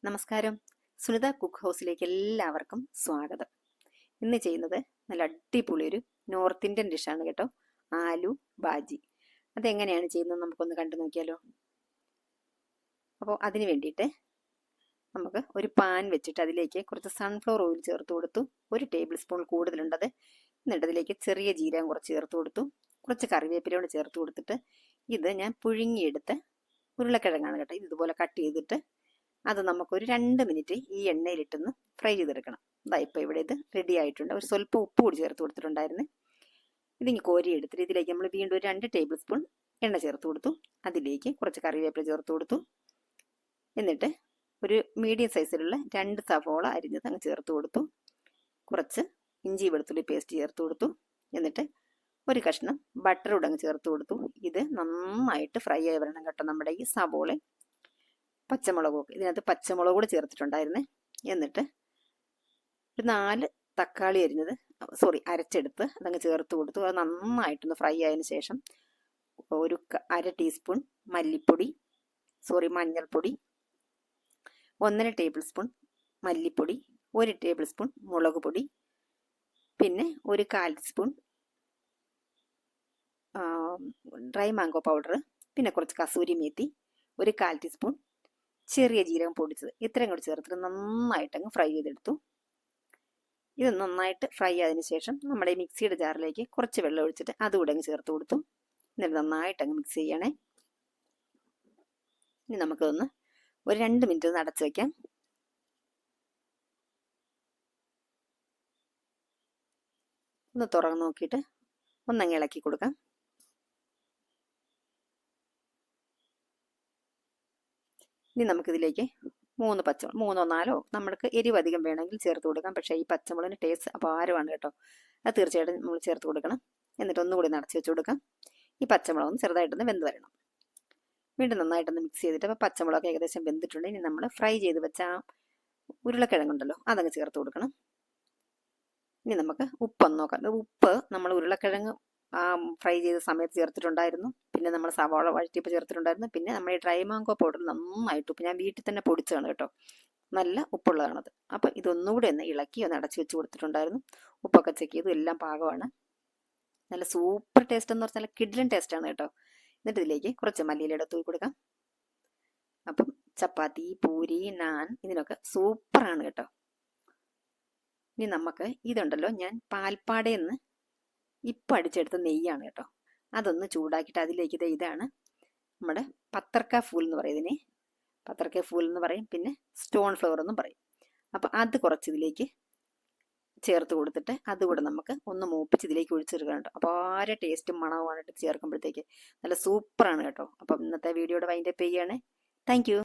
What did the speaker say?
നമസ്കാരം, സുനിത കുക്ക് ഹൗസിലേക്ക് എല്ലാവർക്കും സ്വാഗതം. ഇന്ന് ചെയ്യുന്നത് നല്ല അടിപൊളി ഒരു നോർത്ത് ഇന്ത്യൻ ഡിഷാണ് കേട്ടോ, ആലു ബാജി. അതെങ്ങനെയാണ് ചെയ്യുന്നത് നമുക്കൊന്ന് കണ്ടു നോക്കിയാലോ. അപ്പോൾ അതിന് വേണ്ടിയിട്ട് നമുക്ക് ഒരു പാൻ വെച്ചിട്ട് അതിലേക്ക് കുറച്ച് സൺഫ്ലവർ ഓയിൽ ചേർത്ത് കൊടുത്തു. 1 ടേബിൾ സ്പൂൺ കൂടുതലുണ്ടത്. എന്നിട്ട് അതിലേക്ക് ചെറിയ ജീരകം കുറച്ച് ചേർത്ത് കൊടുത്തു. കുറച്ച് കറിവേപ്പിലയോട് ചേർത്ത് കൊടുത്തിട്ട് ഇത് ഞാൻ പുഴുങ്ങിയെടുത്ത ഉരുളക്കിഴങ്ങാണ് കേട്ടോ. ഇതുപോലെ കട്ട് ചെയ്തിട്ട് അത് നമുക്കൊരു 2 മിനിറ്റ് ഈ എണ്ണയിലിട്ടൊന്ന് ഫ്രൈ ചെയ്തെടുക്കണം. ഇതാ ഇപ്പോൾ ഇവിടെ ഇത് റെഡി ആയിട്ടുണ്ട്. ഒരു സ്വല്പം ഉപ്പ് കൂടി ചേർത്ത് കൊടുത്തിട്ടുണ്ടായിരുന്നു. ഇതിങ്ങ് കോരി എടുത്തിട്ട് ഇതിലേക്ക് നമ്മൾ വീണ്ടും ഒരു 2 ടേബിൾ സ്പൂൺ എണ്ണ ചേർത്ത് കൊടുത്തു. അതിലേക്ക് കുറച്ച് കറിവേപ്പില ചേർത്ത് കൊടുത്തു. എന്നിട്ട് ഒരു മീഡിയം സൈസിലുള്ള 2 സവോള അരിഞ്ഞത് അങ്ങ് ചേർത്ത് കൊടുത്തു. കുറച്ച് ഇഞ്ചി വെളുത്തുള്ളി പേസ്റ്റ് ചേർത്ത് കൊടുത്തു. എന്നിട്ട് ഒരു കഷ്ണം ബട്ടർ കൂടെ അങ്ങ് ചേർത്ത് കൊടുത്തു. ഇത് നന്നായിട്ട് ഫ്രൈ ആയി വരണം കേട്ടോ. നമ്മുടെ ഈ സവോള പച്ചമുളകൊക്കെ ഇതിനകത്ത് പച്ചമുളക് കൂടെ ചേർത്തിട്ടുണ്ടായിരുന്നേ. എന്നിട്ട് ഒരു 4 തക്കാളി അരച്ചെടുത്ത് അതങ്ങ് ചേർത്ത് കൊടുത്തു. അത് നന്നായിട്ടൊന്ന് ഫ്രൈ ആയതിനു ശേഷം ഒരു 1/2 ടീസ്പൂൺ മഞ്ഞൾപ്പൊടി, 1 ടേബിൾ സ്പൂൺ മല്ലിപ്പൊടി, 1 ടേബിൾ സ്പൂൺ മുളക് പൊടി, പിന്നെ ഒരു 1/4 സ്പൂൺ ഡ്രൈ മാംഗോ പൗഡർ, പിന്നെ കുറച്ച് കസൂരി മേത്തി, ഒരു 1/4 ടീസ്പൂൺ ചെറിയ ജീരകം പൊടിച്ചത്, ഇത്രയും കൂടി ചേർത്തിട്ട് നന്നായിട്ടങ്ങ് ഫ്രൈ ചെയ്തെടുത്തു. ഇത് നന്നായിട്ട് ഫ്രൈ ആയതിനു ശേഷം നമ്മുടെ ഈ മിക്സിയുടെ ജാറിലേക്ക് കുറച്ച് വെള്ളം ഒഴിച്ചിട്ട് അതുകൂടെ അങ്ങ് ചേർത്ത് കൊടുത്തു. എന്നിട്ട് നന്നായിട്ടങ്ങ് മിക്സ് ചെയ്യണേ. ഇനി നമുക്കൊന്ന് ഒരു 2 മിനിറ്റ് ഒന്ന് അടച്ചു വയ്ക്കാം. ഒന്ന് തുറന്ന് നോക്കിയിട്ട് ഒന്നങ്ങ് ഇളക്കി കൊടുക്കാം. ഇനി നമുക്കിതിലേക്ക് 3 4 നമ്മൾക്ക് എരിവ് അധികം വേണമെങ്കിൽ ചേർത്ത് കൊടുക്കാം. പക്ഷേ ഈ പച്ചമുളകിന് ടേസ്റ്റ് അപാരമാണ് കേട്ടോ. അത് തീർച്ചയായിട്ടും നമ്മൾ ചേർത്ത് കൊടുക്കണം. എന്നിട്ട് ഒന്നുകൂടി നടച്ച് വെച്ച് കൊടുക്കാം. ഈ പച്ചമുളകൊന്ന് ചെറുതായിട്ടൊന്ന് വെന്ത് വരണം. വീണ്ടും നന്നായിട്ടൊന്ന് മിക്സ് ചെയ്തിട്ട് അപ്പോൾ പച്ചമുളക് ഏകദേശം വെന്തിട്ടുണ്ട്. ഇനി നമ്മൾ ഫ്രൈ ചെയ്ത് വെച്ച ആ ഉരുളക്കിഴങ്ങുണ്ടല്ലോ അതങ്ങ് ചേർത്ത് കൊടുക്കണം. ഇനി നമുക്ക് ഉപ്പൊന്ന് നോക്കാം. ഉപ്പ് നമ്മൾ ഉരുളക്കിഴങ്ങ് ഫ്രൈ ചെയ്ത സമയത്ത് ചേർത്തിട്ടുണ്ടായിരുന്നു. പിന്നെ നമ്മൾ സവാള വഴറ്റിയപ്പോൾ ചേർത്തിട്ടുണ്ടായിരുന്നു. പിന്നെ നമ്മൾ ഈ ഡ്രൈ മാംഗോ പൗഡർ നന്നായിട്ട് ഉപ്പ് ഞാൻ വീട്ടിൽ തന്നെ പൊടിച്ചതാണ് കേട്ടോ. നല്ല ഉപ്പുള്ളതാണത്. അപ്പം ഇതൊന്നുകൂടി ഒന്ന് ഇളക്കി ഒന്ന് അടച്ചു വെച്ച് കൊടുത്തിട്ടുണ്ടായിരുന്നു. ഉപ്പൊക്കെ ചെക്ക് ചെയ്തു, എല്ലാം പാകമാണ്. നല്ല സൂപ്പർ ടേസ്റ്റ് എന്ന് പറഞ്ഞാൽ കിഡിലൻ ടേസ്റ്റാണ് കേട്ടോ. എന്നിട്ട് ഇതിലേക്ക് കുറച്ച് മല്ലിയില തൂക്കി കൊടുക്കാം. അപ്പം ചപ്പാത്തി, പൂരി, നാൻ ഇതിനൊക്കെ സൂപ്പറാണ് കേട്ടോ. ഇനി നമുക്ക് ഇതുണ്ടല്ലോ, ഞാൻ പാൽപ്പാടയെന്ന് ഇപ്പം അടിച്ചെടുത്ത നെയ്യാണ് കേട്ടോ. അതൊന്ന് ചൂടാക്കിയിട്ട് അതിലേക്ക് ഇതാണ് നമ്മുടെ പത്തർക്ക ഫൂൽ എന്ന് പറയും. ഇതിനെ പത്തർക്ക ഫൂൽ എന്ന് പറയും, പിന്നെ സ്റ്റോൺ ഫ്ലവർ എന്നും പറയും. അപ്പം അത് കുറച്ച് ഇതിലേക്ക് ചേർത്ത് കൊടുത്തിട്ട് അതുകൂടെ നമുക്ക് ഒന്ന് മൂപ്പിച്ച് ഇതിലേക്ക് ഒഴിച്ചെടുക്കണം കേട്ടോ. അപ്പോൾ ആരെ ടേസ്റ്റും മണവുമായിട്ട് ചേർക്കുമ്പോഴത്തേക്ക് നല്ല സൂപ്പറാണ് കേട്ടോ. അപ്പം ഇന്നത്തെ വീഡിയോയുടെ വൈൻഡപ്പ് ചെയ്യുകയാണ്. Thank you.